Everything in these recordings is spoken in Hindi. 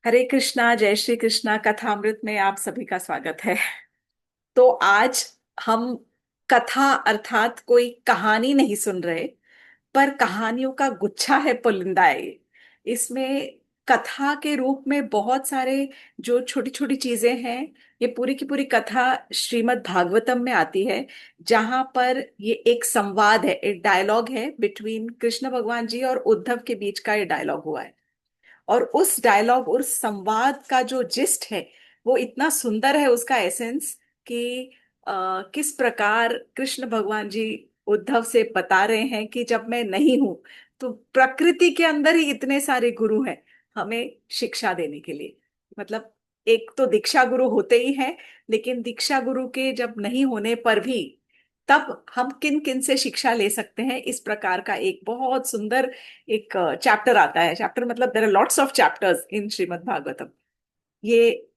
हरे कृष्णा, जय श्री कृष्णा। कथामृत में आप सभी का स्वागत है। तो आज हम कथा अर्थात कोई कहानी नहीं सुन रहे, पर कहानियों का गुच्छा है पुलिंदा है ये। इसमें कथा के रूप में बहुत सारे जो छोटी छोटी चीजें हैं, ये पूरी की पूरी कथा श्रीमद् भागवतम में आती है। जहां पर ये एक संवाद है, एक डायलॉग है बिटवीन कृष्ण भगवान जी और उद्धव के बीच का ये डायलॉग हुआ है। और उस डायलॉग, उस संवाद का जो जिस्ट है वो इतना सुंदर है, उसका एसेंस कि किस प्रकार कृष्ण भगवान जी उद्धव से बता रहे हैं कि जब मैं नहीं हूं तो प्रकृति के अंदर ही इतने सारे गुरु हैं हमें शिक्षा देने के लिए। मतलब एक तो दीक्षा गुरु होते ही हैं, लेकिन दीक्षा गुरु के जब नहीं होने पर भी तब हम किन किन से शिक्षा ले सकते हैं, इस प्रकार का एक बहुत सुंदर एक चैप्टर आता है। चैप्टर मतलब there are lots of chapters in Shrimad Bhagavatam. ये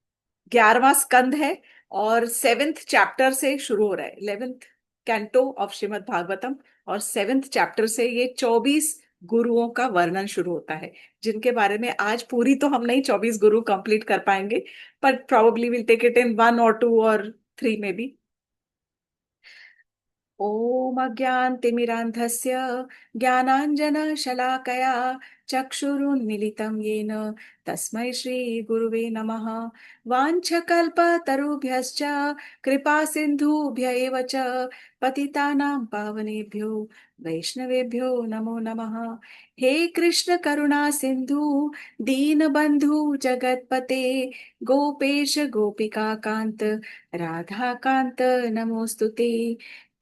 11वां स्कंद है और 7th चैप्टर से शुरू हो रहा है, 11th canto of Shrimad Bhagavatam. और 7th चैप्टर से ये 24 गुरुओं का वर्णन शुरू होता है, जिनके बारे में आज पूरी तो हम नहीं 24 गुरु कंप्लीट कर पाएंगे, पर probably will take it in 1 और 2 और 3 में भी। ॐ अज्ञानतिमिरान्धस्य ज्ञानाञ्जनशलाकया चक्षुरुन्मीलितं येन तस्मै श्रीगुरुवे नमः। वाञ्छकल्पतरुभ्यश्च कृपासिन्धुभ्य एव च पतितानां पावनेभ्यो वैष्णवेभ्यो नमो नमः। हे कृष्ण करुणा सिन्धु दीनबन्धु जगत्पते गोपेश गोपिका कान्त राधा कान्त नमोऽस्तुते।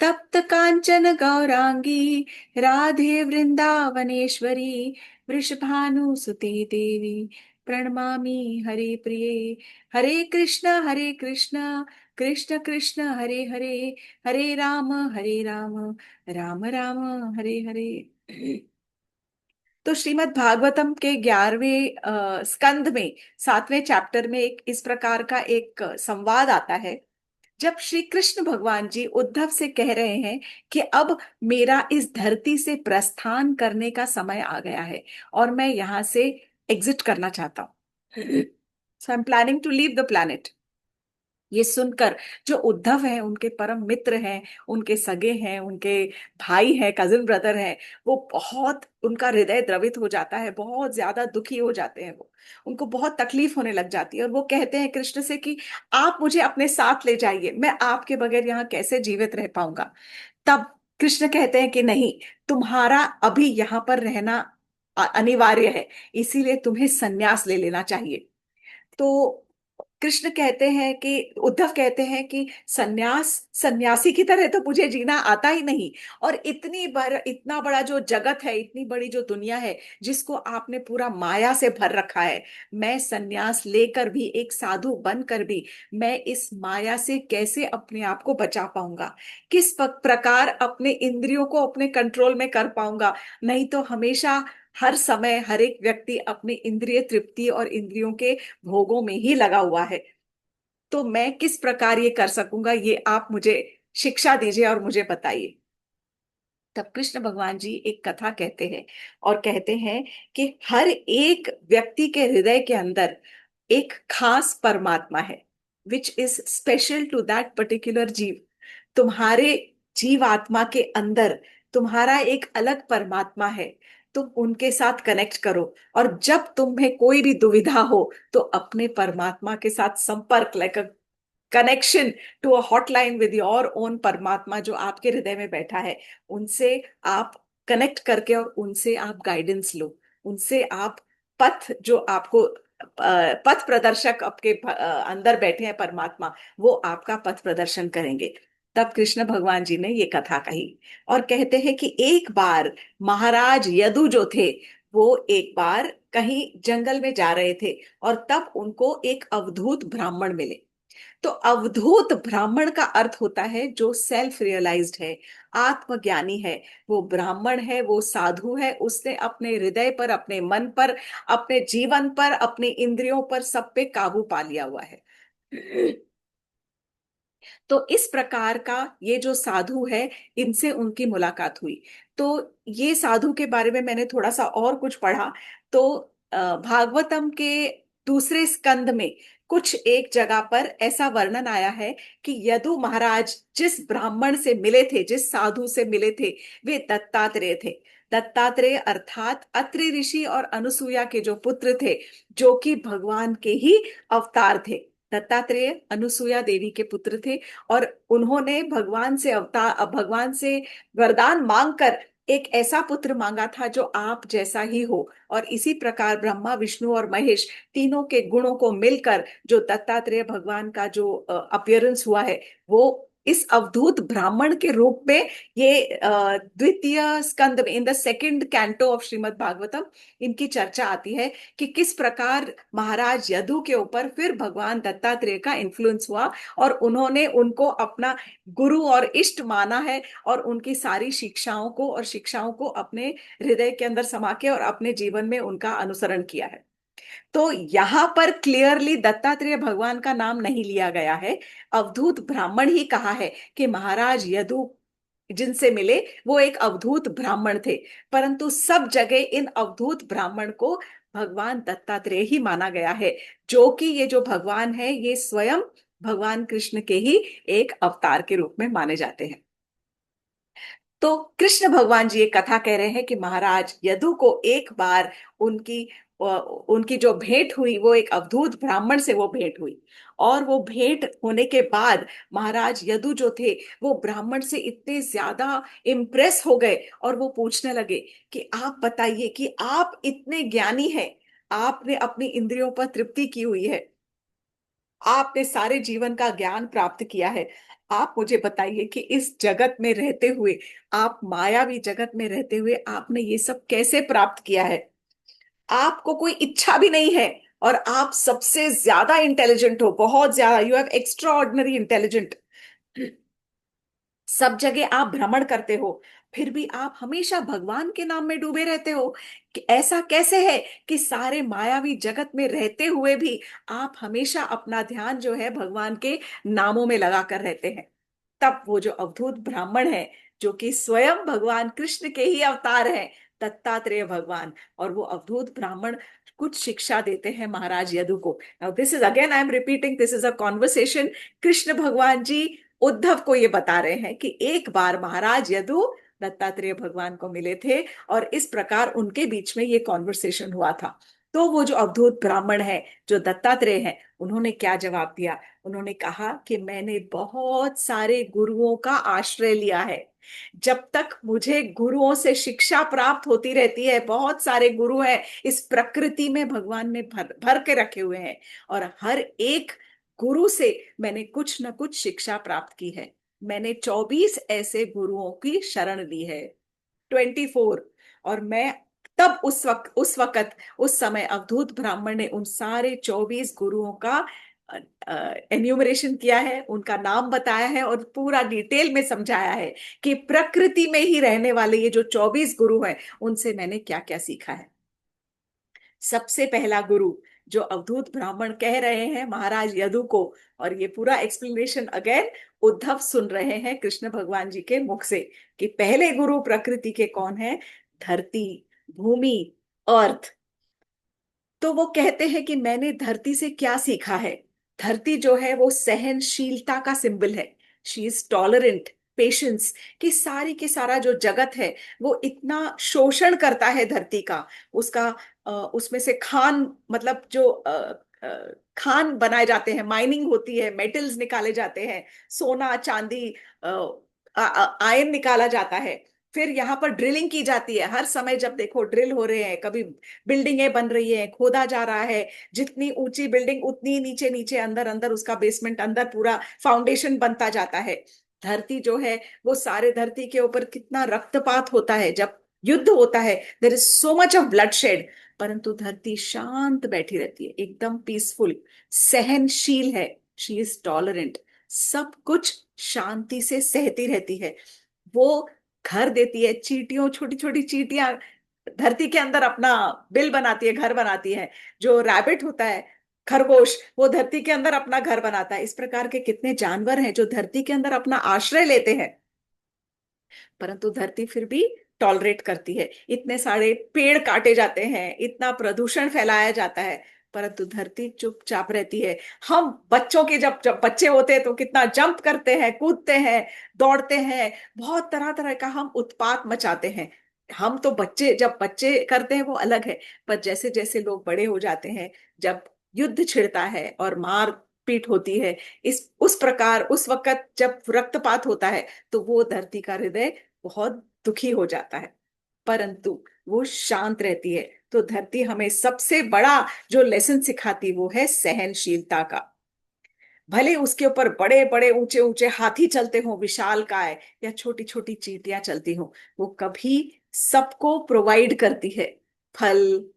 तप्त कांचन गौरांगी राधे वृंदावनेश्वरी वृषभानुसुते देवी प्रणमामि हरे प्रिये। हरे कृष्ण कृष्ण कृष्ण हरे हरे, हरे राम राम राम हरे हरे। तो श्रीमद् भागवतम के 11वें स्कंद में 7वें चैप्टर में एक इस प्रकार का एक संवाद आता है। जब श्री कृष्ण भगवान जी उद्धव से कह रहे हैं कि अब मेरा इस धरती से प्रस्थान करने का समय आ गया है और मैं यहां से एग्जिट करना चाहता हूं, so I am planning to leave the planet. ये सुनकर जो उद्धव हैं, उनके परम मित्र हैं, उनके सगे हैं, उनके भाई हैं, कजिन ब्रदर हैं, वो बहुत, उनका हृदय द्रवित हो जाता है, बहुत ज्यादा दुखी हो जाते हैं। वो, उनको बहुत तकलीफ होने लग जाती है और वो कहते हैं कृष्ण से कि आप मुझे अपने साथ ले जाइए, मैं आपके बगैर यहाँ कैसे जीवित रह पाऊंगा। तब कृष्ण कहते हैं कि नहीं, तुम्हारा अभी यहाँ पर रहना अनिवार्य है, इसीलिए तुम्हें संन्यास ले लेना चाहिए। तो कृष्ण कहते हैं कि उद्धव कहते हैं कि सन्यास, सन्यासी की तरह तो मुझे जीना आता ही नहीं। और इतना बड़ा जो जगत है, इतनी बड़ी जो दुनिया है, जिसको आपने पूरा माया से भर रखा है, मैं सन्यास लेकर भी, एक साधु बनकर भी, मैं इस माया से कैसे अपने आप को बचा पाऊंगा, किस प्रकार अपने इंद्रियों को अपने कंट्रोल में कर पाऊंगा। नहीं तो हमेशा, हर समय हर एक व्यक्ति अपनी इंद्रिय तृप्ति और इंद्रियों के भोगों में ही लगा हुआ है। तो मैं किस प्रकार ये कर सकूंगा, ये आप मुझे शिक्षा दीजिए और मुझे बताइए। तब कृष्ण भगवान जी एक कथा कहते हैं और कहते हैं कि हर एक व्यक्ति के हृदय के अंदर एक खास परमात्मा है, which is special to that particular जीव। तुम्हारे जीव आत्मा के अंदर तुम्हारा एक अलग परमात्मा है। तुम उनके साथ कनेक्ट करो, और जब तुम्हें कोई भी दुविधा हो तो अपने परमात्मा के साथ संपर्क, like a connection to a hotline with your own परमात्मा जो आपके हृदय में बैठा है, उनसे आप कनेक्ट करके और उनसे आप गाइडेंस लो। उनसे आप पथ, जो आपको पथ प्रदर्शक आपके अंदर बैठे हैं परमात्मा, वो आपका पथ प्रदर्शन करेंगे। तब कृष्ण भगवान जी ने ये कथा कही और कहते हैं कि एक बार महाराज यदु जो थे, वो एक बार कहीं जंगल में जा रहे थे और तब उनको एक अवधूत ब्राह्मण मिले। तो अवधूत ब्राह्मण का अर्थ होता है जो सेल्फ रियलाइज्ड है, आत्मज्ञानी है। वो ब्राह्मण है, वो साधु है, उसने अपने हृदय पर, अपने मन पर, अपने जीवन पर, अपने इंद्रियों पर, सब पे काबू पा लिया हुआ है। तो इस प्रकार का ये जो साधु है, इनसे उनकी मुलाकात हुई। तो ये साधु के बारे में मैंने थोड़ा सा और कुछ पढ़ा। तो भागवतम के दूसरे स्कंद में कुछ एक जगह पर ऐसा वर्णन आया है कि यदु महाराज जिस ब्राह्मण से मिले थे, जिस साधु से मिले थे, वे दत्तात्रेय थे। दत्तात्रेय अर्थात अत्रि ऋषि और अनुसुईया के जो पुत्र थे, जो कि भगवान के ही अवतार थे। दत्तात्रेय अनुसुईया देवी के पुत्र थे, और उन्होंने भगवान से वरदान मांगकर एक ऐसा पुत्र मांगा था जो आप जैसा ही हो। और इसी प्रकार ब्रह्मा विष्णु और महेश तीनों के गुणों को मिलकर जो दत्तात्रेय भगवान का जो अपीयरेंस हुआ है, वो इस अवधूत ब्राह्मण के रूप में ये द्वितीय स्कंद में, in the second canto of Shrimad Bhagavatam, इनकी चर्चा आती है कि किस प्रकार महाराज यदु के ऊपर फिर भगवान दत्तात्रेय का इन्फ्लुएंस हुआ, और उन्होंने उनको अपना गुरु और इष्ट माना है, और उनकी सारी शिक्षाओं को अपने हृदय के अंदर समा के और अपने जीवन में उनका अनुसरण किया है। तो यहाँ पर क्लियरली दत्तात्रेय भगवान का नाम नहीं लिया गया है, अवधूत ब्राह्मण ही कहा है कि महाराज यदु जिनसे मिले वो एक अवधूत ब्राह्मण थे। परंतु सब जगह इन अवधूत ब्राह्मण को भगवान दत्तात्रेय ही माना गया है, जो कि ये जो भगवान है ये स्वयं भगवान कृष्ण के ही एक अवतार के रूप में माने जाते हैं। तो कृष्ण भगवान जी एक कथा कह रहे हैं कि महाराज यदु को एक बार उनकी उनकी जो भेंट हुई, वो एक अवधूत ब्राह्मण से वो भेंट हुई। और वो भेंट होने के बाद महाराज यदु जो थे वो ब्राह्मण से इतने ज्यादा इम्प्रेस हो गए, और वो पूछने लगे कि आप बताइए कि आप इतने ज्ञानी हैं, आपने अपनी इंद्रियों पर तृप्ति की हुई है, आपने सारे जीवन का ज्ञान प्राप्त किया है, आप मुझे बताइए कि इस जगत में रहते हुए, आप मायावी जगत में रहते हुए आपने ये सब कैसे प्राप्त किया है। आपको कोई इच्छा भी नहीं है, और आप सबसे ज्यादा इंटेलिजेंट हो, बहुत ज्यादा, you have extra ordinary intelligent, सब जगह आप भ्रमण करते हो, फिर भी आप हमेशा भगवान के नाम में डूबे रहते हो। कि ऐसा कैसे है कि सारे मायावी जगत में रहते हुए भी आप हमेशा अपना ध्यान जो है भगवान के नामों में लगा कर रहते हैं। तब वो जो अवधूत ब्राह्मण है, जो कि स्वयं भगवान कृष्ण के ही अवतार हैं, दत्तात्रेय भगवान, और वो अवधूत ब्राह्मण कुछ शिक्षा देते हैं महाराज यदु को। Now this is again, I am repeating, this is a conversation. Krishna भगवान जी उद्धव को ये बता रहे हैं कि एक बार महाराज यदु दत्तात्रेय भगवान को मिले थे, और इस प्रकार उनके बीच में ये कॉन्वर्सेशन हुआ था। तो वो जो अवधूत ब्राह्मण है, जो दत्तात्रेय हैं, उन्होंने क्या जवाब दिया? उन्होंने कहा कि मैंने बहुत सारे गुरुओं का आश्रय लिया है। जब तक मुझे गुरुओं से शिक्षा प्राप्त होती रहती है, बहुत सारे गुरु हैं इस प्रकृति में, भगवान ने भर भर के रखे हुए हैं, और हर एक गुरु से मैंने कुछ न कुछ शिक्षा प्राप्त की है। मैंने 24 ऐसे गुरुओं की शरण ली है, 24। और मैं तब उस वक्त उस समय अवधूत ब्राह्मण ने उन सारे 24 गुरुओं का एन्यूमरेशन किया है, उनका नाम बताया है, और पूरा डिटेल में समझाया है कि प्रकृति में ही रहने वाले ये जो 24 गुरु हैं, उनसे मैंने क्या क्या सीखा है। सबसे पहला गुरु जो अवधूत ब्राह्मण कह रहे हैं महाराज यदु को, और ये पूरा एक्सप्लेनेशन अगेन उद्धव सुन रहे हैं कृष्ण भगवान जी के मुख से, कि पहले गुरु प्रकृति के कौन है? धरती, भूमि, अर्थ। तो वो कहते हैं कि मैंने धरती से क्या सीखा है। धरती जो है वो सहनशीलता का सिंबल है, शी इज टॉलरेंट, पेशेंस। कि सारी के सारा जो जगत है वो इतना शोषण करता है धरती का, उसका उसमें से खान, मतलब जो खान बनाए जाते हैं, माइनिंग होती है, मेटल्स निकाले जाते हैं, सोना चांदी, आयन निकाला जाता है। फिर यहाँ पर ड्रिलिंग की जाती है, हर समय जब देखो ड्रिल हो रहे हैं, कभी बिल्डिंगें बन रही है, खोदा जा रहा है, जितनी ऊंची बिल्डिंग उतनी नीचे नीचे अंदर अंदर उसका बेसमेंट, अंदर पूरा फाउंडेशन बनता जाता है। धरती जो है वो सारे, धरती के ऊपर कितना रक्तपात होता है जब युद्ध होता है, there is so much of bloodshed, परंतु धरती शांत बैठी रहती है, एकदम पीसफुल, सहनशील है, शी इज टॉलरेंट, सब कुछ शांति से सहती रहती है। वो घर देती है, चींटियों, छोटी छोटी चींटियां धरती के अंदर अपना बिल बनाती है, घर बनाती है। जो रैबिट होता है, खरगोश, वो धरती के अंदर अपना घर बनाता है। इस प्रकार के कितने जानवर हैं जो धरती के अंदर अपना आश्रय लेते हैं, परंतु धरती फिर भी टॉलरेट करती है। इतने सारे पेड़ काटे जाते हैं, इतना प्रदूषण फैलाया जाता है, परंतु धरती चुपचाप रहती है। हम बच्चों के जब जब बच्चे होते हैं तो कितना जंप करते हैं, कूदते हैं, दौड़ते हैं, बहुत तरह तरह का हम उत्पात मचाते हैं। हम तो बच्चे जब बच्चे करते हैं वो अलग है, पर जैसे जैसे लोग बड़े हो जाते हैं, जब युद्ध छिड़ता है और मार पीट होती है, इस उस प्रकार उस वक्त जब रक्तपात होता है, तो वो धरती का हृदय बहुत दुखी हो जाता है, परंतु वो शांत रहती है। तो धरती हमें सबसे बड़ा जो लेसन सिखाती वो है सहनशीलता का। भले उसके ऊपर बड़े बड़े ऊंचे ऊंचे हाथी चलते हों, विशाल काय, या छोटी छोटी चींटियां चलती हों, वो कभी सबको प्रोवाइड करती है। फल,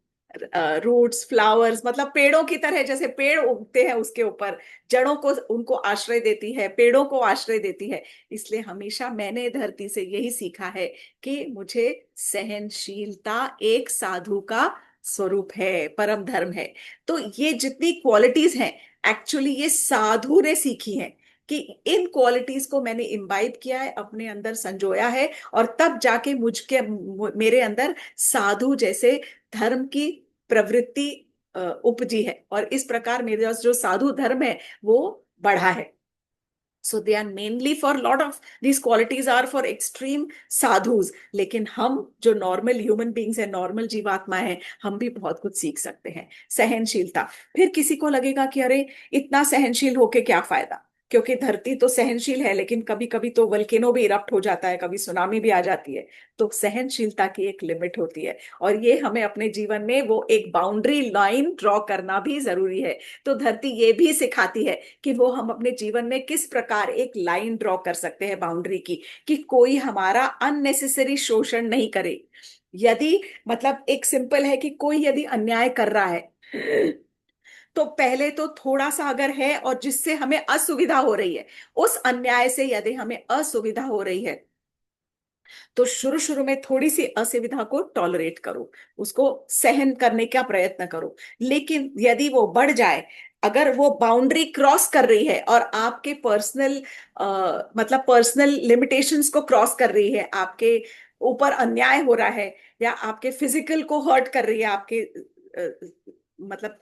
रूट्स, फ्लावर्स, मतलब पेड़ों की तरह, जैसे पेड़ उगते हैं उसके ऊपर, जड़ों को उनको आश्रय देती है, पेड़ों को आश्रय देती है। इसलिए हमेशा मैंने धरती से यही सीखा है कि मुझे सहनशीलता एक साधु का स्वरूप है, परम धर्म है। तो ये जितनी क्वालिटीज हैं, एक्चुअली ये साधु ने सीखी हैं, कि इन क्वालिटीज को मैंने इम्बाइब किया है, अपने अंदर संजोया है, और तब जाके मेरे अंदर साधु जैसे धर्म की प्रवृत्ति उपजी है, और इस प्रकार मेरे पास जो साधु धर्म है वो बढ़ा है। So they are mainly for lot of these qualities are for extreme sadhus, लेकिन हम जो नॉर्मल ह्यूमन बींग्स हैं, नॉर्मल जीवात्मा है, हम भी बहुत कुछ सीख सकते हैं। सहनशीलता। फिर किसी को लगेगा कि अरे इतना सहनशील होके क्या फायदा, क्योंकि धरती तो सहनशील है, लेकिन कभी कभी तो वल्केनो भी इरप्ट हो जाता है, कभी सुनामी भी आ जाती है। तो सहनशीलता की एक लिमिट होती है, और ये हमें अपने जीवन में वो एक बाउंड्री लाइन ड्रॉ करना भी जरूरी है। तो धरती ये भी सिखाती है कि वो हम अपने जीवन में किस प्रकार एक लाइन ड्रॉ कर सकते हैं, बाउंड्री की, कि कोई हमारा अननेसेसरी शोषण नहीं करे। यदि, मतलब एक सिंपल है कि कोई यदि अन्याय कर रहा है, तो पहले तो थोड़ा सा अगर है और जिससे हमें असुविधा हो रही है, उस अन्याय से यदि हमें असुविधा हो रही है, तो शुरू शुरू में थोड़ी सी असुविधा को टॉलरेट करो, उसको सहन करने का प्रयत्न करो। लेकिन यदि वो बढ़ जाए, अगर वो बाउंड्री क्रॉस कर रही है और आपके पर्सनल, मतलब पर्सनल लिमिटेशंस को क्रॉस कर रही है, आपके ऊपर अन्याय हो रहा है, या आपके फिजिकल को हर्ट कर रही है, आपके मतलब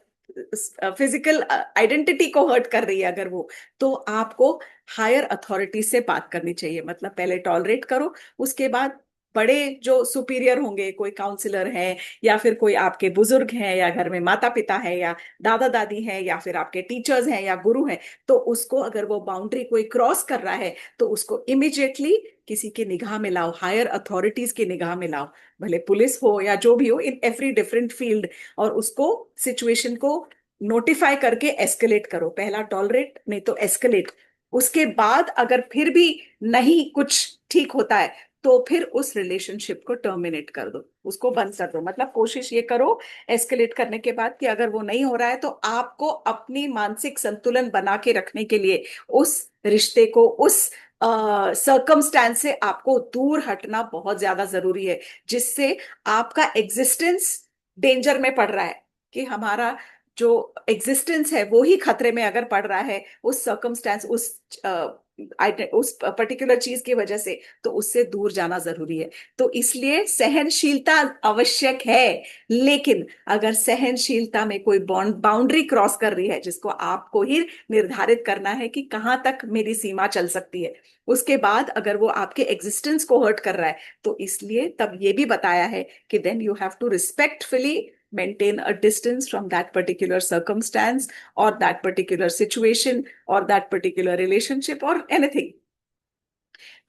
फिजिकल आइडेंटिटी को हर्ट कर रही है अगर वो, तो आपको हायर अथॉरिटी से बात करनी चाहिए। मतलब पहले टॉलरेट करो, उसके बाद बड़े जो सुपीरियर होंगे, कोई काउंसलर हैं, या फिर कोई आपके बुजुर्ग हैं, या घर में माता पिता है, या दादा दादी हैं, या फिर आपके टीचर्स हैं या गुरु हैं, तो उसको अगर वो बाउंड्री कोई क्रॉस कर रहा है, तो उसको इमिडिएटली किसी की निगाह में लाओ, हायर अथॉरिटीज की निगाह में लाओ, भले पुलिस हो या जो भी हो, इन एवरी डिफरेंट फील्ड, और उसको सिचुएशन को नोटिफाई करके एस्केलेट करो। पहला टॉलरेट, नहीं तो एस्केलेट। उसके बाद अगर फिर भी नहीं कुछ ठीक होता है, तो फिर उस रिलेशनशिप को टर्मिनेट कर दो, उसको बंद कर दो। मतलब कोशिश ये करो एस्केलेट करने के बाद, कि अगर वो नहीं हो रहा है, तो आपको अपनी मानसिक संतुलन बना के रखने के लिए उस रिश्ते को, उस सर्कमस्टेंस से आपको दूर हटना बहुत ज्यादा जरूरी है, जिससे आपका एग्जिस्टेंस डेंजर में पड़ रहा है, कि हमारा जो एग्जिस्टेंस है वो ही खतरे में अगर पड़ रहा है, उस सर्कमस्टेंस, उस पर्टिकुलर चीज की वजह से, तो उससे दूर जाना जरूरी है। तो इसलिए सहनशीलता आवश्यक है, लेकिन अगर सहनशीलता में कोई बाउंड्री क्रॉस कर रही है, जिसको आपको ही निर्धारित करना है कि कहाँ तक मेरी सीमा चल सकती है, उसके बाद अगर वो आपके एग्जिस्टेंस को हर्ट कर रहा है, तो इसलिए तब ये भी बताया है कि then you have to respectfully maintain a distance from that particular circumstance or that particular situation or that particular relationship or anything.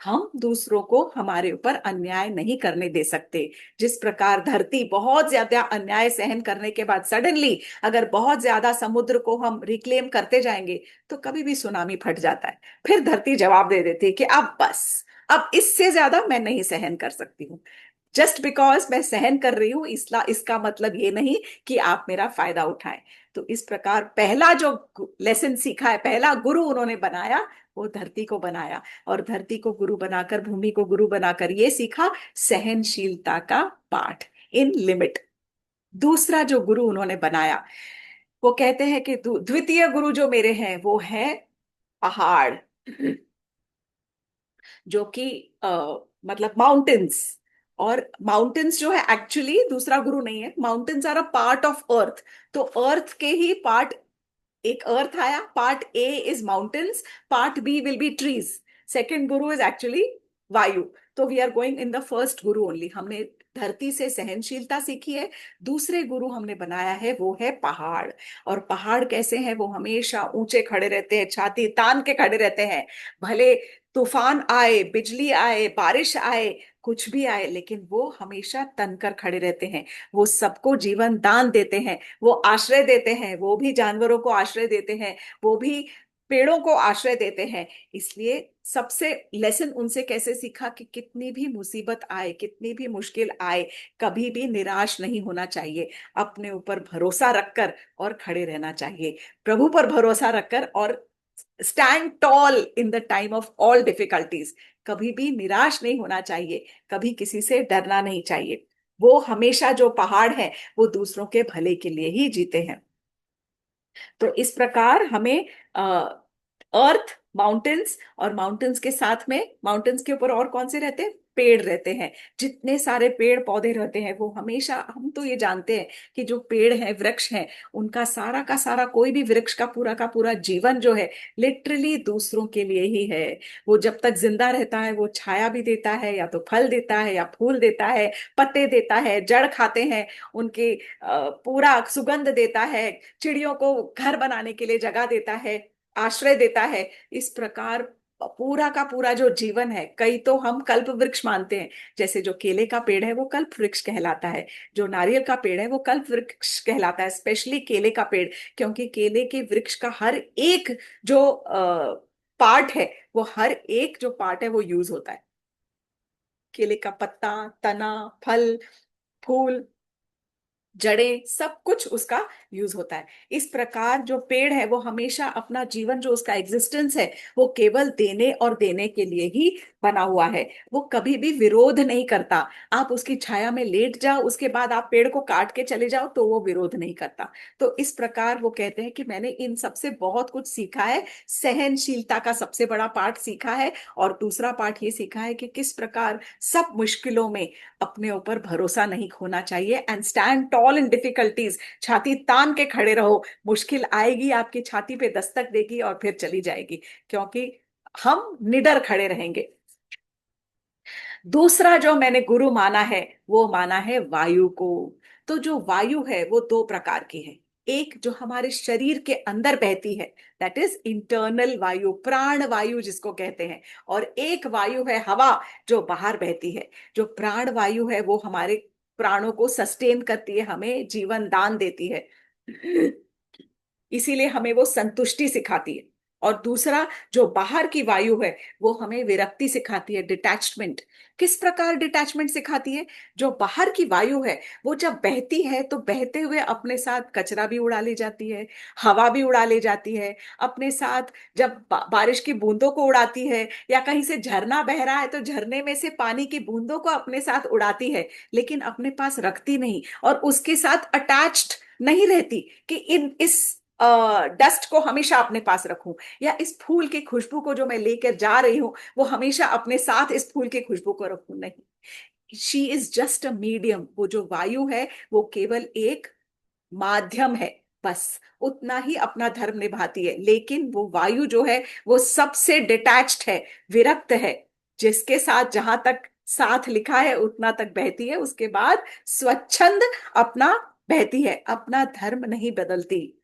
हम दूसरों को हमारे ऊपर अन्याय नहीं करने दे सकते। जिस प्रकार धरती बहुत ज्यादा अन्याय सहन करने के बाद सडनली अगर बहुत ज्यादा समुद्र को हम रिक्लेम करते जाएंगे, तो कभी भी सुनामी फट जाता है, फिर धरती जवाब दे देती है कि अब बस, अब इससे ज्यादा मैं नहीं सहन कर सकती हूँ। जस्ट बिकॉज मैं सहन कर रही हूं, इसका मतलब ये नहीं कि आप मेरा फायदा उठाएं। तो इस प्रकार पहला जो लेसन सीखा है, पहला गुरु उन्होंने बनाया, वो धरती को बनाया, और धरती को गुरु बनाकर, भूमि को गुरु बनाकर ये सीखा सहनशीलता का पाठ इन लिमिट। दूसरा जो गुरु उन्होंने बनाया, वो कहते हैं कि द्वितीय गुरु जो मेरे हैं वो है पहाड़, जो कि मतलब माउंटेन्स। और माउंटेन्स जो है एक्चुअली दूसरा गुरु नहीं है, mountains are a part of earth. तो अर्थ के ही पार्ट, एक अर्थ आया, part A is mountains, part B will be trees, second guru is actually Vayu. तो we are going in the first guru only. हमने धरती से सहनशीलता सीखी है, दूसरे गुरु हमने बनाया है वो है पहाड़। और पहाड़ कैसे हैं? वो हमेशा ऊंचे खड़े रहते हैं, छाती तान के खड़े रहते हैं, भले तूफान आए, बिजली आए, बारिश आए, कुछ भी आए, लेकिन वो हमेशा तनकर खड़े रहते हैं। वो सबको जीवन दान देते हैं, वो आश्रय देते हैं, वो भी जानवरों को आश्रय देते हैं, वो भी पेड़ों को आश्रय देते हैं। इसलिए सबसे लेसन उनसे कैसे सीखा कि कितनी भी मुसीबत आए, कितनी भी मुश्किल आए, कभी भी निराश नहीं होना चाहिए, अपने ऊपर भरोसा रखकर और खड़े रहना चाहिए, प्रभु पर भरोसा रखकर, और stand toll in the time of all difficulties. कभी भी निराश नहीं होना चाहिए, कभी किसी से डरना नहीं चाहिए। वो हमेशा जो पहाड़ है वो दूसरों के भले के लिए ही जीते हैं। तो इस प्रकार हमें अर्थ, माउंटेन्स, और माउंटेन्स के साथ में, माउंटेन्स के ऊपर और कौन से रहते हैं? पेड़ रहते हैं। जितने सारे पेड़ पौधे रहते हैं वो हमेशा, हम तो ये जानते हैं कि जो पेड़ हैं, वृक्ष हैं, उनका सारा का सारा, कोई भी वृक्ष का पूरा जीवन जो है लिटरली दूसरों के लिए ही है। वो जब तक जिंदा रहता है वो छाया भी देता है, या तो फल देता है, या फूल देता है, पत्ते देता है, जड़ खाते हैं उनके, पूरा सुगंध देता है, चिड़ियों को घर बनाने के लिए जगह देता है, आश्रय देता है। इस प्रकार पूरा का पूरा जो जीवन है, कई तो हम कल्प वृक्ष मानते हैं, जैसे जो केले का पेड़ है वो कल्प वृक्ष कहलाता है, जो नारियल का पेड़ है वो कल्प वृक्ष कहलाता है, स्पेशली केले का पेड़, क्योंकि केले के वृक्ष का हर एक जो पार्ट है, वो हर एक जो पार्ट है वो यूज होता है। केले का पत्ता, तना, फल, फूल, जड़ें, सब कुछ उसका यूज होता है। इस प्रकार जो पेड़ है वो हमेशा अपना जीवन, जो उसका एग्जिस्टेंस है, वो केवल देने और देने के लिए ही बना हुआ है। वो कभी भी विरोध नहीं करता। आप उसकी छाया में लेट जाओ, उसके बाद आप पेड़ को काट के चले जाओ, तो वो विरोध नहीं करता। तो इस प्रकार वो कहते हैं कि मैंने इन सबसे बहुत कुछ सीखा है। सहनशीलता का सबसे बड़ा पाठ सीखा है, और दूसरा पाठ ये सीखा है कि किस प्रकार सब मुश्किलों में अपने ऊपर भरोसा नहीं खोना चाहिए, and stand toll in difficulties. छाती तान के खड़े रहो, मुश्किल आएगी, आपकी छाती पे दस्तक देगी और फिर चली जाएगी, क्योंकि हम निडर खड़े रहेंगे। दूसरा जो मैंने गुरु माना है वो माना है वायु को। तो जो वायु है वो दो प्रकार की है। एक जो हमारे शरीर के अंदर बहती है, दैट इज इंटरनल वायु, प्राण वायु जिसको कहते हैं। और एक वायु है हवा, जो बाहर बहती है। जो प्राण वायु है वो हमारे प्राणों को सस्टेन करती है, हमें जीवन दान देती है, इसीलिए हमें वो संतुष्टि सिखाती है। और दूसरा जो बाहर की वायु है वो हमें विरक्ति सिखाती है, डिटैचमेंट। किस प्रकार डिटैचमेंट सिखाती है? जो बाहर की वायु है वो जब बहती है तो बहते हुए अपने साथ कचरा भी उड़ा ले जाती है, हवा भी उड़ा ले जाती है अपने साथ। जब बारिश की बूंदों को उड़ाती है, या कहीं से झरना बह रहा है तो झरने में से पानी की बूंदों को अपने साथ उड़ाती है, लेकिन अपने पास रखती नहीं, और उसके साथ अटैच्ड नहीं रहती कि इन इस डस्ट को हमेशा अपने पास रखूं, या इस फूल की खुशबू को जो मैं लेकर जा रही हूं वो हमेशा अपने साथ इस फूल की खुशबू को रखूं। नहीं, she is just a medium. वो जो वायु है वो केवल एक माध्यम है, बस उतना ही अपना धर्म निभाती है। लेकिन वो वायु जो है वो सबसे डिटैच्ड है, विरक्त है, जिसके साथ जहां तक साथ लिखा है उतना तक बहती है, उसके बाद स्वच्छंद अपना बहती है, अपना धर्म नहीं बदलती।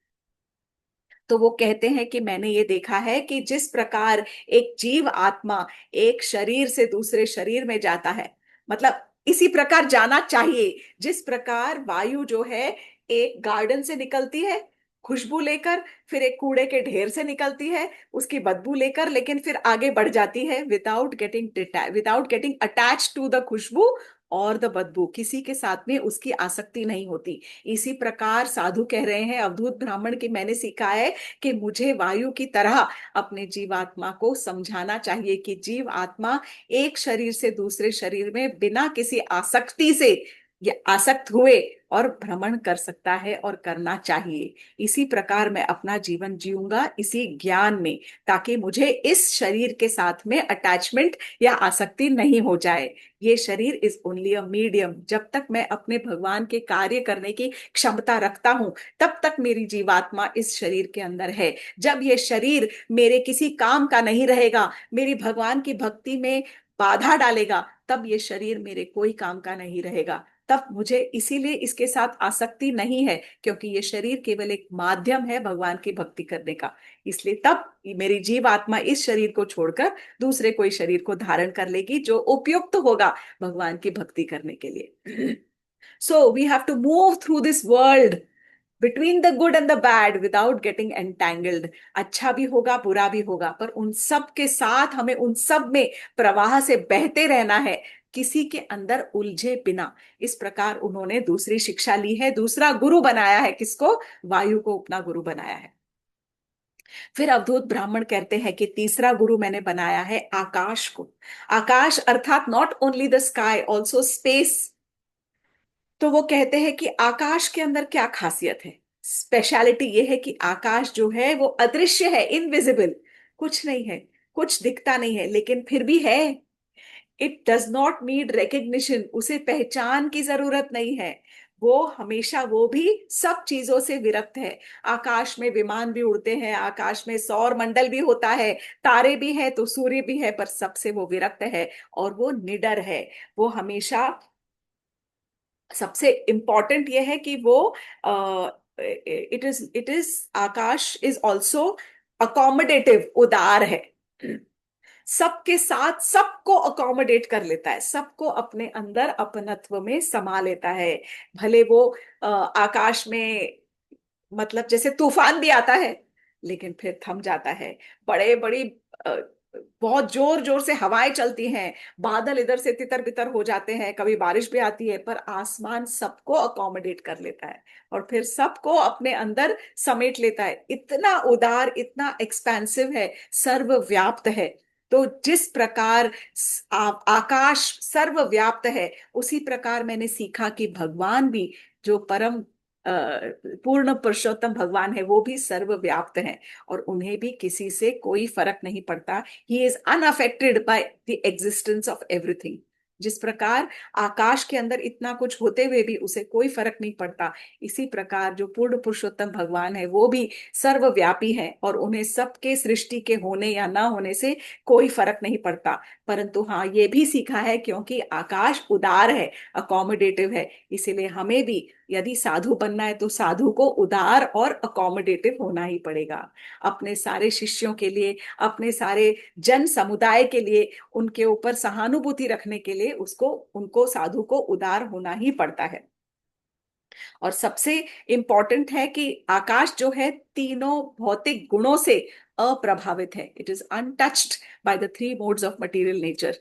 तो वो कहते हैं कि मैंने ये देखा है कि जिस प्रकार एक जीव आत्मा एक शरीर से दूसरे शरीर में जाता है, मतलब इसी प्रकार जाना चाहिए, जिस प्रकार वायु जो है एक गार्डन से निकलती है खुशबू लेकर, फिर एक कूड़े के ढेर से निकलती है उसकी बदबू लेकर, लेकिन फिर आगे बढ़ जाती है without getting attach to the खुशबू और द बदबू, किसी के साथ में उसकी आसक्ति नहीं होती। इसी प्रकार साधु कह रहे हैं, अवधूत ब्राह्मण की मैंने सीखा है कि मुझे वायु की तरह अपने जीवात्मा को समझाना चाहिए कि जीव आत्मा एक शरीर से दूसरे शरीर में बिना किसी आसक्ति से ये आसक्त हुए और भ्रमण कर सकता है और करना चाहिए। इसी प्रकार मैं अपना जीवन जीऊंगा इसी ज्ञान में, ताकि मुझे इस शरीर के साथ में अटैचमेंट या आसक्ति नहीं हो जाए। ये शरीर इज ओनली अ मीडियम। जब तक मैं अपने भगवान के कार्य करने की क्षमता रखता हूं, तब तक मेरी जीवात्मा इस शरीर के अंदर है। जब ये शरीर मेरे किसी काम का नहीं रहेगा, मेरी भगवान की भक्ति में बाधा डालेगा, तब ये शरीर मेरे कोई काम का नहीं रहेगा। तब मुझे इसीलिए इसके साथ आसक्ति नहीं है, क्योंकि ये शरीर केवल एक माध्यम है भगवान की भक्ति करने का। इसलिए तब मेरी जीव आत्मा इस शरीर को छोड़कर दूसरे कोई शरीर को धारण कर लेगी, जो उपयुक्त होगा भगवान की भक्ति करने के लिए। So we have to move through this world between the good and the bad without getting entangled. अच्छा भी होगा, बुरा भी होगा, पर उन सब के साथ हमें उन सब में प्रवाह से बहते रहना है, किसी के अंदर उलझे बिना। इस प्रकार उन्होंने दूसरी शिक्षा ली है, दूसरा गुरु बनाया है। किसको? वायु को अपना गुरु बनाया है। फिर अवधूत ब्राह्मण कहते हैं कि तीसरा गुरु मैंने बनाया है आकाश को। आकाश अर्थात not only the sky, also space. तो वो कहते हैं कि आकाश के अंदर क्या खासियत है। स्पेशलिटी ये है कि आकाश जो है वो अदृश्य है, इनविजिबल। कुछ नहीं है, कुछ दिखता नहीं है, लेकिन फिर भी है। It does not need recognition, उसे पहचान की जरूरत नहीं है। वो हमेशा, वो भी सब चीजों से विरक्त है। आकाश में विमान भी उड़ते हैं, आकाश में सौर मंडल भी होता है, तारे भी हैं, तो सूर्य भी है, पर सबसे वो विरक्त है और वो निडर है। वो हमेशा, सबसे इंपॉर्टेंट ये है कि वो it is Akash is also accommodative, उदार है। सबके साथ सबको अकोमोडेट कर लेता है, सबको अपने अंदर अपनत्व में समा लेता है। भले वो आकाश में, मतलब जैसे तूफान भी आता है, लेकिन फिर थम जाता है। बड़े बड़ी अ, बहुत जोर जोर से हवाएं चलती हैं, बादल इधर से तितर बितर हो जाते हैं, कभी बारिश भी आती है, पर आसमान सबको अकोमोडेट कर लेता है और फिर सबको अपने अंदर समेट लेता है। इतना उदार, इतना एक्सपेंसिव है, सर्वव्याप्त है। तो जिस प्रकार आकाश सर्वव्याप्त है, उसी प्रकार मैंने सीखा कि भगवान भी, जो परम अ, पूर्ण पुरुषोत्तम भगवान है, वो भी सर्वव्याप्त हैं और उन्हें भी किसी से कोई फर्क नहीं पड़ता। He is unaffected by the existence of everything. जिस प्रकार आकाश के अंदर इतना कुछ होते हुए भी उसे कोई फर्क नहीं पड़ता, इसी प्रकार जो पूर्ण पुरुषोत्तम भगवान है वो भी सर्वव्यापी है और उन्हें सबके सृष्टि के होने या ना होने से कोई फर्क नहीं पड़ता। परंतु हाँ, ये भी सीखा है, क्योंकि आकाश उदार है, अकोमोडेटिव है, इसीलिए हमें भी यदि साधु बनना है तो साधु को उदार और अकोमोडेटिव होना ही पड़ेगा। अपने सारे शिष्यों के लिए, अपने सारे जन समुदाय के लिए, उनके ऊपर सहानुभूति रखने के लिए उसको, उनको, साधु को उदार होना ही पड़ता है। और सबसे इंपॉर्टेंट है कि आकाश जो है तीनों भौतिक गुणों से अप्रभावित है। It is untouched by the three modes of material nature.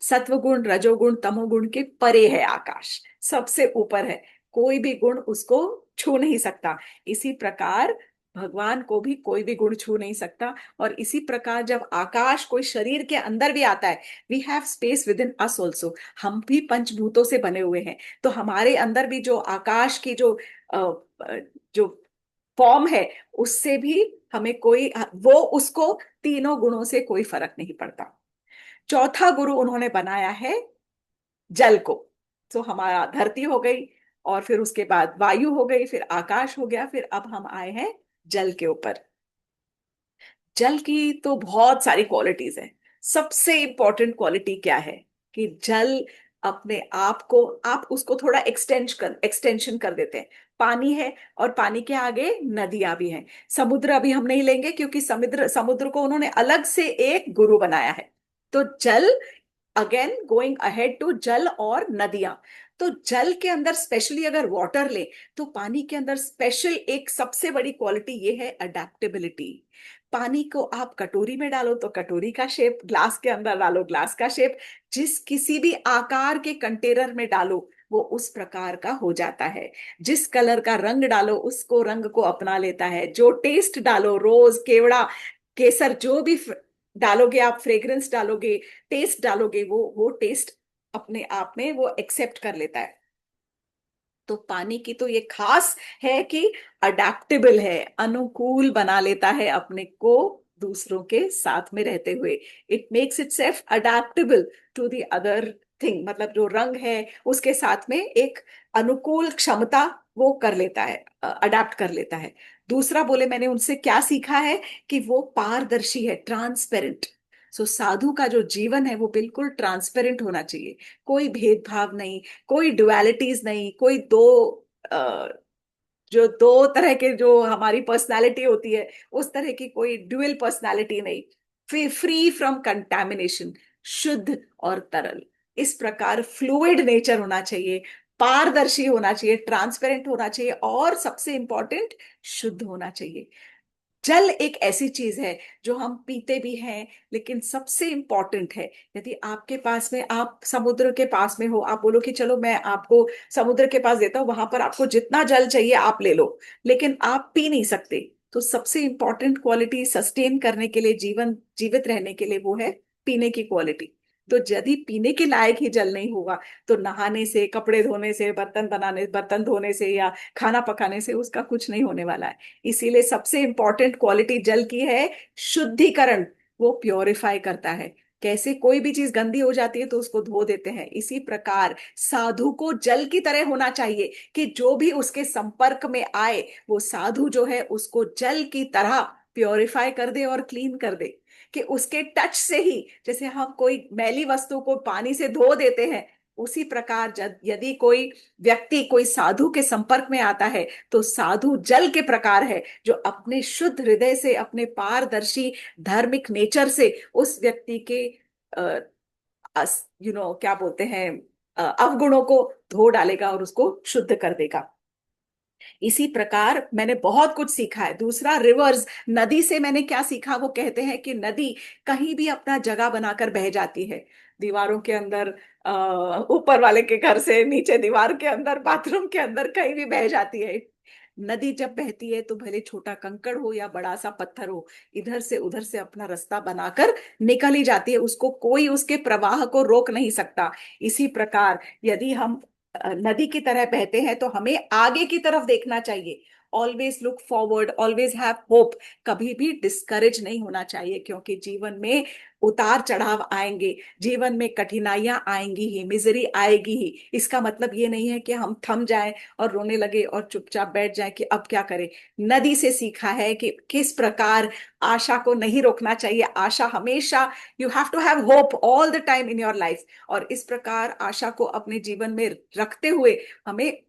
सत्वगुण, रजोगुण, तमोगुण के परे है आकाश, सबसे ऊपर है। कोई भी गुण उसको छू नहीं सकता। इसी प्रकार भगवान को भी कोई भी गुण छू नहीं सकता। और इसी प्रकार जब आकाश कोई शरीर के अंदर भी आता है, we have space within us also. हम भी पंचभूतों से बने हुए हैं, तो हमारे अंदर भी जो आकाश की जो फॉर्म है, उससे भी हमें कोई, वो उसको तीनों गुणों से कोई फर्क नहीं पड़ता। चौथा गुरु उन्होंने बनाया है जल को। तो हमारा धरती हो गई, और फिर उसके बाद वायु हो गई, फिर आकाश हो गया, फिर अब हम आए हैं जल के ऊपर। जल की तो बहुत सारी क्वालिटीज हैं। सबसे इंपॉर्टेंट क्वालिटी क्या है कि जल अपने आप को, आप उसको थोड़ा एक्सटेंशन कर देते हैं। पानी है और पानी के आगे नदियां भी हैं। समुद्र अभी हम नहीं लेंगे, क्योंकि समुद्र समुद्र को उन्होंने अलग से एक गुरु बनाया है। तो जल, अगेन गोइंग अहेड टू जल और नदियां। तो जल के अंदर स्पेशली अगर वाटर ले, तो पानी के अंदर स्पेशल एक सबसे बड़ी क्वालिटी ये है अडेप्टेबिलिटी। पानी को आप कटोरी में डालो तो कटोरी का शेप, ग्लास के अंदर डालो ग्लास का शेप, जिस किसी भी आकार के कंटेनर में डालो वो उस प्रकार का हो जाता है। जिस कलर का रंग डालो उसको, रंग को अपना लेता है। जो टेस्ट डालो, रोज, केवड़ा, केसर, जो भी डालोगे आप, फ्रेग्रेंस डालोगे, टेस्ट डालोगे, वो टेस्ट अपने आप में वो एक्सेप्ट कर लेता है। तो पानी की तो ये खास है कि अडेप्टेबल है, अनुकूल बना लेता है अपने को दूसरों के साथ में रहते हुए। It makes itself adaptable to the other thing, मतलब जो रंग है उसके साथ में एक अनुकूल क्षमता वो कर लेता है, अडेप्ट कर लेता है। दूसरा बोले मैंने उनसे क्या सीखा है कि वो पारदर्शी है, ट्रांसपेरेंट। सो साधु का जो जीवन है वो बिल्कुल ट्रांसपेरेंट होना चाहिए, कोई भेदभाव नहीं, कोई डुअलिटीज नहीं, कोई दो अ, जो दो तरह के जो हमारी पर्सनालिटी होती है उस तरह की कोई ड्यूअल पर्सनालिटी नहीं, फ्री फ्रॉम कंटैमिनेशन, शुद्ध और तरल। इस प्रकार फ्लूइड नेचर होना चाहिए, पारदर्शी होना चाहिए, ट्रांसपेरेंट होना चाहिए, और सबसे इंपॉर्टेंट शुद्ध होना चाहिए। जल एक ऐसी चीज है जो हम पीते भी हैं, लेकिन सबसे इंपॉर्टेंट है। यदि आपके पास में, आप समुद्र के पास में हो, आप बोलो कि चलो मैं आपको समुद्र के पास देता हूँ, वहां पर आपको जितना जल चाहिए आप ले लो, लेकिन आप पी नहीं सकते। तो सबसे इंपॉर्टेंट क्वालिटी सस्टेन करने के लिए, जीवन जीवित रहने के लिए, वो है पीने की क्वालिटी। तो यदि पीने के लायक ही जल नहीं होगा, तो नहाने से, कपड़े धोने से, बर्तन धोने से या खाना पकाने से उसका कुछ नहीं होने वाला है। इसीलिए सबसे इंपॉर्टेंट क्वालिटी जल की है शुद्धिकरण। वो प्योरीफाई करता है। कैसे कोई भी चीज गंदी हो जाती है तो उसको धो देते हैं, इसी प्रकार साधु को जल की तरह होना चाहिए कि जो भी उसके संपर्क में आए वो साधु जो है उसको जल की तरह प्योरीफाई कर दे और क्लीन कर दे। कि उसके टच से ही, जैसे हम कोई मैली वस्तु को पानी से धो देते हैं, उसी प्रकार यदि कोई व्यक्ति कोई साधु के संपर्क में आता है तो साधु जल के प्रकार है, जो अपने शुद्ध हृदय से, अपने पारदर्शी धार्मिक नेचर से उस व्यक्ति के क्या बोलते हैं, अवगुणों को धो डालेगा और उसको शुद्ध कर देगा। इसी प्रकार मैंने बहुत कुछ सीखा है। दूसरा, रिवर्स, नदी से मैंने क्या सीखा, वो कहते हैं कि नदी कहीं भी अपना जगह बनाकर बह जाती है, दीवारों के अंदर, ऊपर वाले के घर से नीचे दीवार के अंदर, बाथरूम के अंदर, कहीं भी बह जाती है। नदी जब बहती है तो भले छोटा कंकड़ हो या बड़ा सा पत्थर हो, इधर से उधर से अपना रास्ता बनाकर निकल ही जाती है, उसको कोई उसके प्रवाह को रोक नहीं सकता। इसी प्रकार यदि हम नदी की तरह बहते हैं तो हमें आगे की तरफ देखना चाहिए। Always look forward, always have hope. कभी भी डिस्करेज नहीं होना चाहिए, क्योंकि जीवन में उतार चढ़ाव आएंगे, जीवन में कठिनाइयां आएंगी ही, मिजरी आएगी ही। इसका मतलब ये नहीं है कि हम थम जाएं और रोने लगे और चुपचाप बैठ जाएं कि अब क्या करें। नदी से सीखा है कि किस प्रकार आशा को नहीं रोकना चाहिए। आशा हमेशा, you have to have hope all the time in your life, और इस प्रकार आशा को अपने जीवन में रखते हुए हमें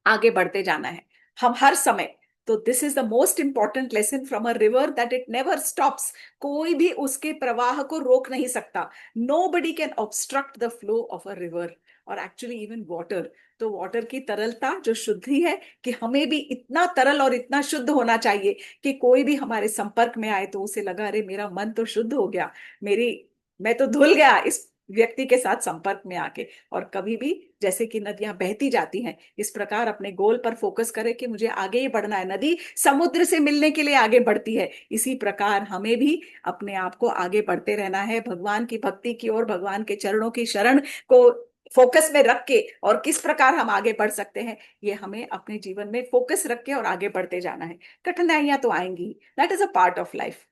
आगे बढ़ते जाना है, हम हर समय। तो this is the most important lesson from a river, that it never stops. कोई भी उसके प्रवाह को रोक नहीं सकता। Nobody can obstruct the flow of a river, और एक्चुअली इवन वाटर। तो वाटर की तरलता जो शुद्धि है, कि हमें भी इतना तरल और इतना शुद्ध होना चाहिए कि कोई भी हमारे संपर्क में आए तो उसे लगा, अरे मेरा मन तो शुद्ध हो गया, मेरी मैं तो धुल गया इस व्यक्ति के साथ संपर्क में आके। और कभी भी, जैसे कि नदियां बहती जाती हैं, इस प्रकार अपने गोल पर फोकस करें कि मुझे आगे ही बढ़ना है। नदी समुद्र से मिलने के लिए आगे बढ़ती है, इसी प्रकार हमें भी अपने आप को आगे बढ़ते रहना है, भगवान की भक्ति की ओर, भगवान के चरणों की शरण को फोकस में रख के। और किस प्रकार हम आगे बढ़ सकते हैं, ये हमें अपने जीवन में फोकस रख के और आगे बढ़ते जाना है। कठिनाइयां तो आएंगी, that is a part of life.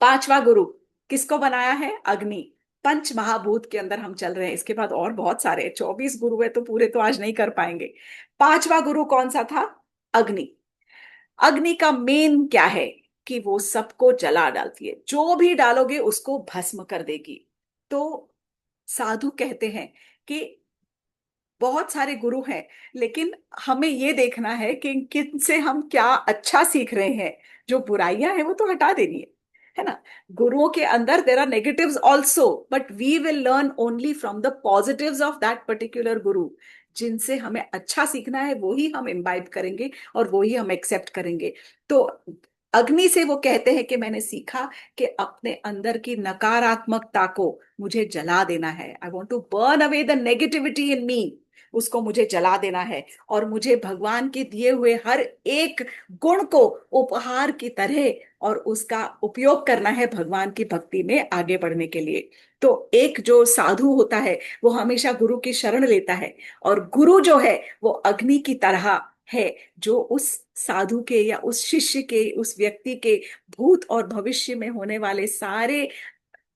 पांचवा गुरु किसको बनाया है? अग्नि। पंच महाभूत के अंदर हम चल रहे हैं, इसके बाद और बहुत सारे 24 गुरु है, तो पूरे तो आज नहीं कर पाएंगे। पांचवा गुरु कौन सा था? अग्नि। अग्नि का मेन क्या है? कि वो सबको जला डालती है, जो भी डालोगे उसको भस्म कर देगी। तो साधु कहते हैं कि बहुत सारे गुरु हैं, लेकिन हमें ये देखना है कि किन से हम क्या अच्छा सीख रहे हैं। जो बुराइयां हैं वो तो हटा देनी है ना। गुरुओं के अंदर there are negatives also, but we will learn only from the positives of that particular guru. जिनसे हमें अच्छा सीखना है वो ही हम इम्बाइब करेंगे और वो ही हम एक्सेप्ट करेंगे। तो अग्नि से वो कहते हैं कि मैंने सीखा कि अपने अंदर की नकारात्मकता को मुझे जला देना है। I want to burn away the negativity in me. उसको मुझे जला देना है, और मुझे भगवान के दिए हुए हर एक गुण को उपहार की तरह और उसका उपयोग करना है भगवान की भक्ति में आगे बढ़ने के लिए। तो एक जो साधु होता है वो हमेशा गुरु की शरण लेता है, और गुरु जो है वो अग्नि की तरह है, जो उस साधु के या उस शिष्य के, उस व्यक्ति के भूत और भविष्य में होने वाले सारे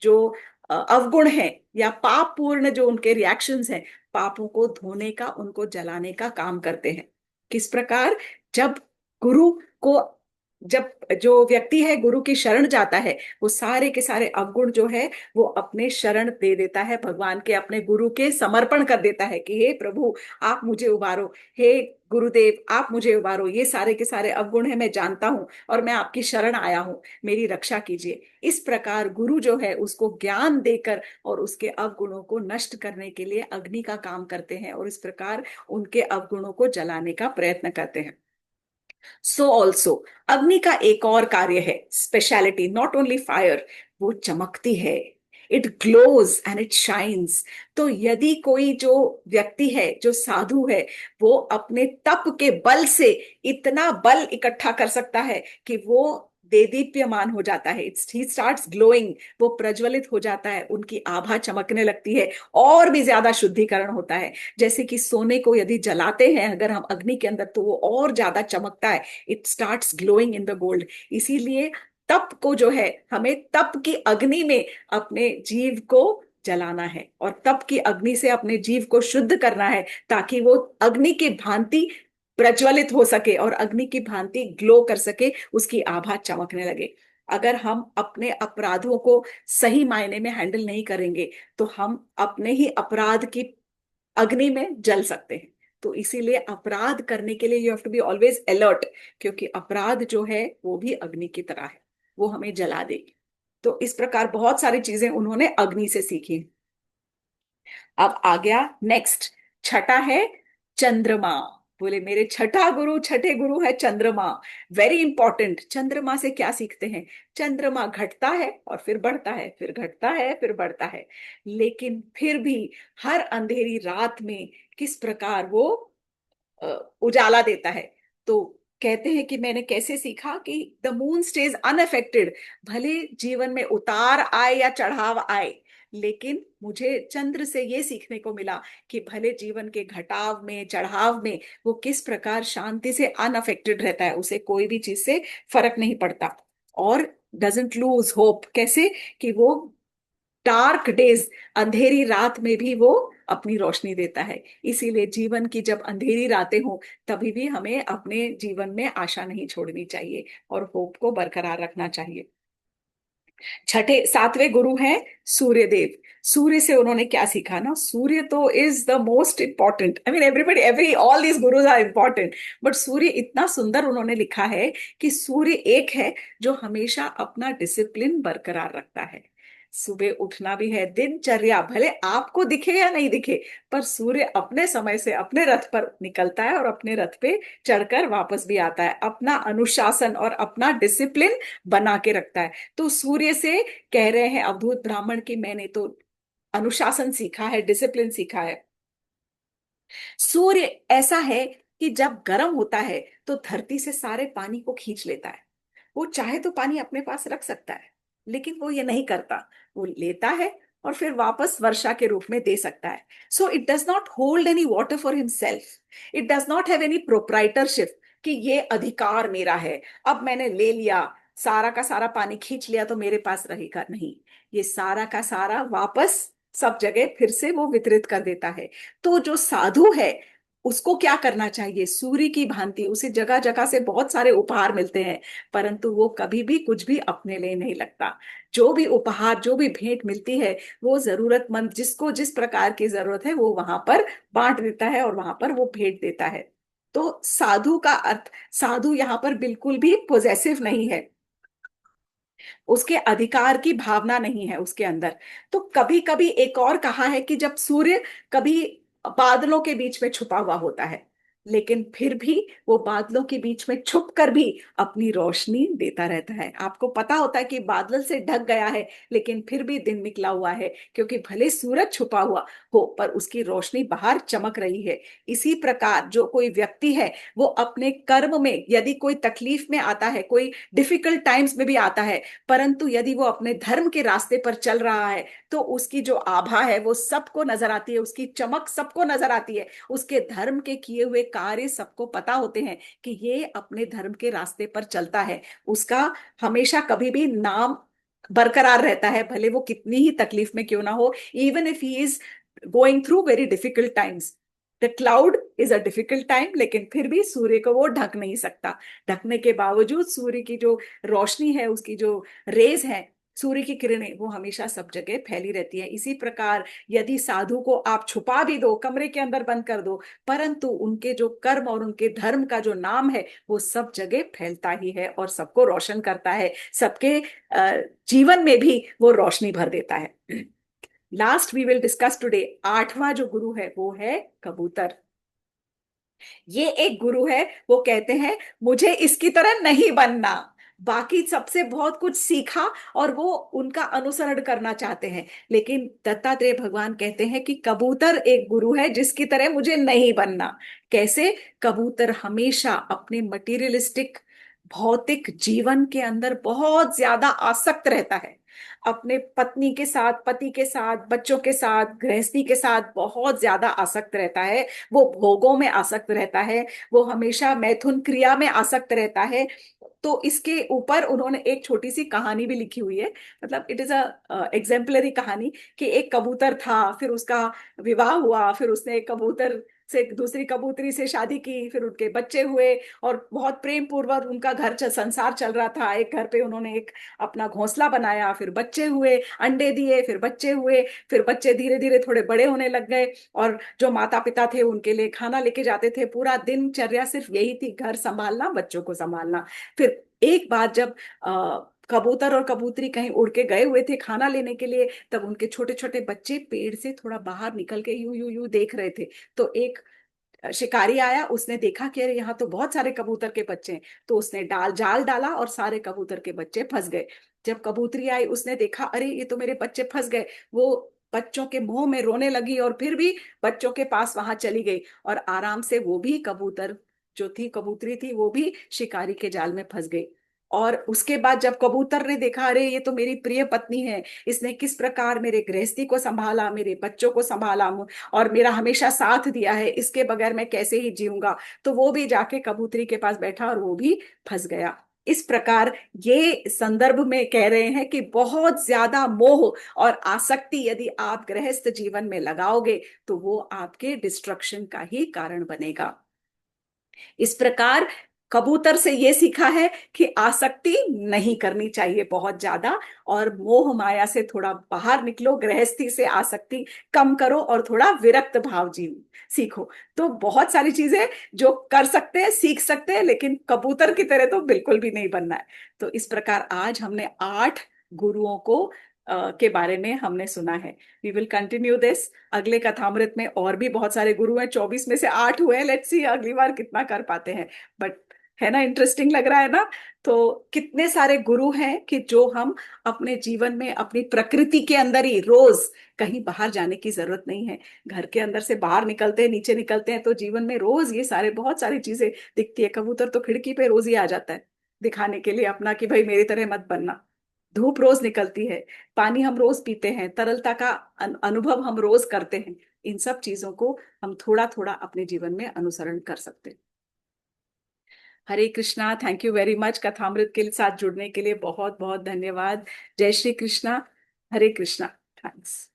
जो अवगुण हैं या पाप पूर्ण जो उनके रिएक्शंस हैं, पापों को धोने का, उनको जलाने का काम करते हैं। किस प्रकार? जब गुरु को, जब जो व्यक्ति है गुरु की शरण जाता है, वो सारे के सारे अवगुण जो है वो अपने शरण दे देता है भगवान के, अपने गुरु के समर्पण कर देता है कि हे प्रभु आप मुझे उबारो, हे गुरुदेव आप मुझे उबारो, ये सारे के सारे अवगुण है, मैं जानता हूं और मैं आपकी शरण आया हूं, मेरी रक्षा कीजिए। इस प्रकार गुरु जो है उसको ज्ञान देकर और उसके अवगुणों को नष्ट करने के लिए अग्नि का काम करते हैं, और इस प्रकार उनके अवगुणों को जलाने का प्रयत्न करते हैं। सो ऑल्सो अग्नि का एक और कार्य है, स्पेशलिटी, नॉट ओनली फायर, वो चमकती है, it glows and it shines. तो यदि कोई जो व्यक्ति है, जो साधु है, वो अपने तप के बल से इतना बल इकट्ठा कर सकता है कि वो देदीप्यमान हो जाता है, इट्स ही स्टार्ट्स ग्लोइंग, वो प्रज्वलित हो जाता है, उनकी आभा चमकने लगती है, और भी ज्यादा शुद्धिकरण होता है। जैसे कि सोने को यदि जलाते हैं अगर हम अग्नि के अंदर, तो वो और ज्यादा चमकता है, it starts glowing in the gold. इसीलिए तप को जो है, हमें तप की अग्नि में अपने जीव को जलाना है, और तप की अग्नि से अपने जीव को शुद्ध करना है, ताकि वो अग्नि की भांति प्रज्वलित हो सके और अग्नि की भांति ग्लो कर सके, उसकी आभा चमकने लगे। अगर हम अपने अपराधों को सही मायने में हैंडल नहीं करेंगे, तो हम अपने ही अपराध की अग्नि में जल सकते हैं। तो इसीलिए अपराध करने के लिए you have to be always alert, क्योंकि अपराध जो है वो भी अग्नि की तरह है, वो हमें जला देगी। तो इस प्रकार बहुत सारी चीजें उन्होंने अग्नि से सीखी। अब आ गया नेक्स्ट, छठा है चंद्रमा। बोले मेरे छठा गुरु, छठे गुरु है चंद्रमा, वेरी इंपॉर्टेंट। चंद्रमा से क्या सीखते हैं? चंद्रमा घटता है और फिर बढ़ता है, फिर घटता है फिर बढ़ता है, लेकिन फिर भी हर अंधेरी रात में किस प्रकार वो उजाला देता है। तो कहते हैं कि मैंने कैसे सीखा कि द मून स्टेज अनअफेक्टेड, भले जीवन में उतार आए या चढ़ाव आए, लेकिन मुझे चंद्र से ये सीखने को मिला कि भले जीवन के घटाव में चढ़ाव में वो किस प्रकार शांति से अनअफेक्टेड रहता है, उसे कोई भी चीज से फर्क नहीं पड़ता, और डजंट लूज होप। कैसे? कि वो डार्क डेज, अंधेरी रात में भी वो अपनी रोशनी देता है। इसीलिए जीवन की जब अंधेरी रातें हो, तभी भी हमें अपने जीवन में आशा नहीं छोड़नी चाहिए और होप को बरकरार रखना चाहिए। छठे सातवें गुरु हैं सूर्य देव। सूर्य से उन्होंने क्या सीखा ना, सूर्य तो is the most important, I mean everybody, every all these gurus are important, but Surya इतना सुंदर उन्होंने लिखा है कि सूर्य एक है जो हमेशा अपना डिसिप्लिन बरकरार रखता है। सुबह उठना भी है, दिनचर्या, भले आपको दिखे या नहीं दिखे, पर सूर्य अपने समय से अपने रथ पर निकलता है और अपने रथ पे चढ़कर वापस भी आता है, अपना अनुशासन और अपना डिसिप्लिन बना के रखता है। तो सूर्य से कह रहे हैं अवधूत ब्राह्मण की मैंने तो अनुशासन सीखा है, डिसिप्लिन सीखा है। सूर्य ऐसा है कि जब गर्म होता है तो धरती से सारे पानी को खींच लेता है। वो चाहे तो पानी अपने पास रख सकता है, लेकिन वो ये नहीं करता, वो लेता है और फिर वापस वर्षा के रूप में दे सकता है। So it does not hold any water for himself, it does not have any proprietorship कि ये अधिकार मेरा है, अब मैंने ले लिया, सारा का सारा पानी खींच लिया तो मेरे पास रहेगा, नहीं। ये सारा का सारा वापस सब जगह फिर से वो वितरित कर देता है। तो जो साधु है उसको क्या करना चाहिए? सूर्य की भांति उसे जगह जगह से बहुत सारे उपहार मिलते हैं, परंतु वो कभी भी कुछ भी अपने लिए नहीं लगता। जो भी उपहार, जो भी भेंट मिलती है, वो जरूरतमंद, जिसको जिस प्रकार की जरूरत है वो वहां पर बांट देता है और वहां पर वो भेंट देता है। तो साधु का अर्थ, साधु यहाँ पर बिल्कुल भी पोजेसिव नहीं है, उसके अधिकार की भावना नहीं है उसके अंदर। तो कभी कभी एक और कहा है कि जब सूर्य कभी बादलों के बीच में छुपा हुआ होता है, लेकिन फिर भी वो बादलों के बीच में छुप कर भी अपनी रोशनी देता रहता है। आपको पता होता है कि बादल से ढक गया है, लेकिन फिर भी दिन निकला हुआ है, क्योंकि भले सूरज छुपा हुआ हो पर उसकी रोशनी बाहर चमक रही है। इसी प्रकार जो कोई व्यक्ति है, वो अपने कर्म में यदि कोई तकलीफ में आता है, कोई डिफिकल्ट टाइम्स में भी आता है, परंतु यदि वो अपने धर्म के रास्ते पर चल रहा है, तो उसकी जो आभा है वो सबको नजर आती है, उसकी चमक सबको नजर आती है, उसके धर्म के किए हुए कार्य सबको पता होते हैं कि ये अपने धर्म के रास्ते पर चलता है। उसका हमेशा कभी भी नाम बरकरार रहता है, भले वो कितनी ही तकलीफ में क्यों ना हो। Even if he is going through very difficult times, the cloud is a difficult time, लेकिन फिर भी सूर्य को वो ढक नहीं सकता। ढकने के बावजूद सूर्य की जो रोशनी है, उसकी जो रेज है, सूर्य की किरणें, वो हमेशा सब जगह फैली रहती है। इसी प्रकार यदि साधु को आप छुपा भी दो, कमरे के अंदर बंद कर दो, परंतु उनके जो कर्म और उनके धर्म का जो नाम है वो सब जगह फैलता ही है और सबको रोशन करता है, सबके जीवन में भी वो रोशनी भर देता है। Last we will discuss today, आठवां जो गुरु है वो है कबूतर। ये एक गुरु है, वो कहते हैं मुझे इसकी तरह नहीं बनना। बाकी सबसे बहुत कुछ सीखा और वो उनका अनुसरण करना चाहते हैं, लेकिन दत्तात्रेय भगवान कहते हैं कि कबूतर एक गुरु है जिसकी तरह मुझे नहीं बनना। कैसे? कबूतर हमेशा अपने मटीरियलिस्टिक भौतिक जीवन के अंदर बहुत ज्यादा आसक्त रहता है, अपने पत्नी के साथ, पति के साथ, बच्चों के साथ, गृहस्थी के साथ बहुत ज्यादा आसक्त रहता है। वो भोगों में आसक्त रहता है, वो हमेशा मैथुन क्रिया में आसक्त रहता है। तो इसके ऊपर उन्होंने एक छोटी सी कहानी भी लिखी हुई है, मतलब इट इज अ एग्जाम्पलरी कहानी, कि एक कबूतर था, फिर उसका विवाह हुआ, फिर उसने एक कबूतर से दूसरी कबूतरी से शादी की, फिर उनके बच्चे हुए, और बहुत प्रेम पूर्वक उनका संसार चल रहा था। एक घर पे उन्होंने एक अपना घोंसला बनाया, फिर बच्चे हुए, अंडे दिए, फिर बच्चे हुए, फिर बच्चे धीरे धीरे थोड़े बड़े होने लग गए, और जो माता पिता थे उनके लिए खाना लेके जाते थे। पूरा दिनचर्या सिर्फ यही थी, घर संभालना, बच्चों को संभालना। फिर एक बार जब कबूतर और कबूतरी कहीं उड़ के गए हुए थे खाना लेने के लिए, तब उनके छोटे छोटे बच्चे पेड़ से थोड़ा बाहर निकल के यूं यूं यूं देख रहे थे। तो एक शिकारी आया, उसने देखा कि अरे यहाँ तो बहुत सारे कबूतर के बच्चे हैं, तो उसने जाल डाला और सारे कबूतर के बच्चे फंस गए। जब कबूतरी आई, उसने देखा अरे ये तो मेरे बच्चे फंस गए, वो बच्चों के मुंह में रोने लगी और फिर भी बच्चों के पास वहां चली गई, और आराम से वो भी कबूतर जो थी, कबूतरी थी, वो भी शिकारी के जाल में फंस गई। और उसके बाद जब कबूतर ने देखा अरे ये तो मेरी प्रिय पत्नी है, इसने किस प्रकार मेरे गृहस्थी को संभाला, मेरे बच्चों को संभाला और मेरा हमेशा साथ दिया है, इसके बगैर मैं कैसे ही जीऊंगा, तो वो भी जाके कबूतरी के पास बैठा और वो भी फंस गया। इस प्रकार ये संदर्भ में कह रहे हैं कि बहुत ज्यादा मोह और आसक्ति यदि आप गृहस्थ जीवन में लगाओगे, तो वो आपके डिस्ट्रक्शन का ही कारण बनेगा। इस प्रकार कबूतर से ये सीखा है कि आसक्ति नहीं करनी चाहिए बहुत ज्यादा, और मोह माया से थोड़ा बाहर निकलो, गृहस्थी से आसक्ति कम करो और थोड़ा विरक्त भाव जी सीखो। तो बहुत सारी चीजें जो कर सकते हैं, सीख सकते हैं, लेकिन कबूतर की तरह तो बिल्कुल भी नहीं बनना है। तो इस प्रकार आज हमने 8 गुरुओं को के बारे में हमने सुना है। वी विल कंटिन्यू दिस अगले कथामृत में। और भी बहुत सारे गुरु हैं, 24 में से 8 हुए हैं, लेट्स सी अगली बार कितना कर पाते हैं। बट है ना, इंटरेस्टिंग लग रहा है ना? तो कितने सारे गुरु हैं कि जो हम अपने जीवन में अपनी प्रकृति के अंदर ही रोज, कहीं बाहर जाने की जरूरत नहीं है, घर के अंदर से बाहर निकलते हैं, नीचे निकलते हैं, तो जीवन में रोज ये सारे बहुत सारी चीजें दिखती है। कबूतर तो खिड़की पे रोज ही आ जाता है दिखाने के लिए अपना कि भाई मेरी तरह मत बनना। धूप रोज निकलती है, पानी हम रोज पीते हैं, तरलता का अनुभव हम रोज करते हैं। इन सब चीजों को हम थोड़ा थोड़ा अपने जीवन में अनुसरण कर सकते हैं। Hare Krishna, thank you very much. कथामृत के साथ जुड़ने के लिए बहुत बहुत धन्यवाद। जय श्री कृष्णा। हरे कृष्णा। थैंक्स।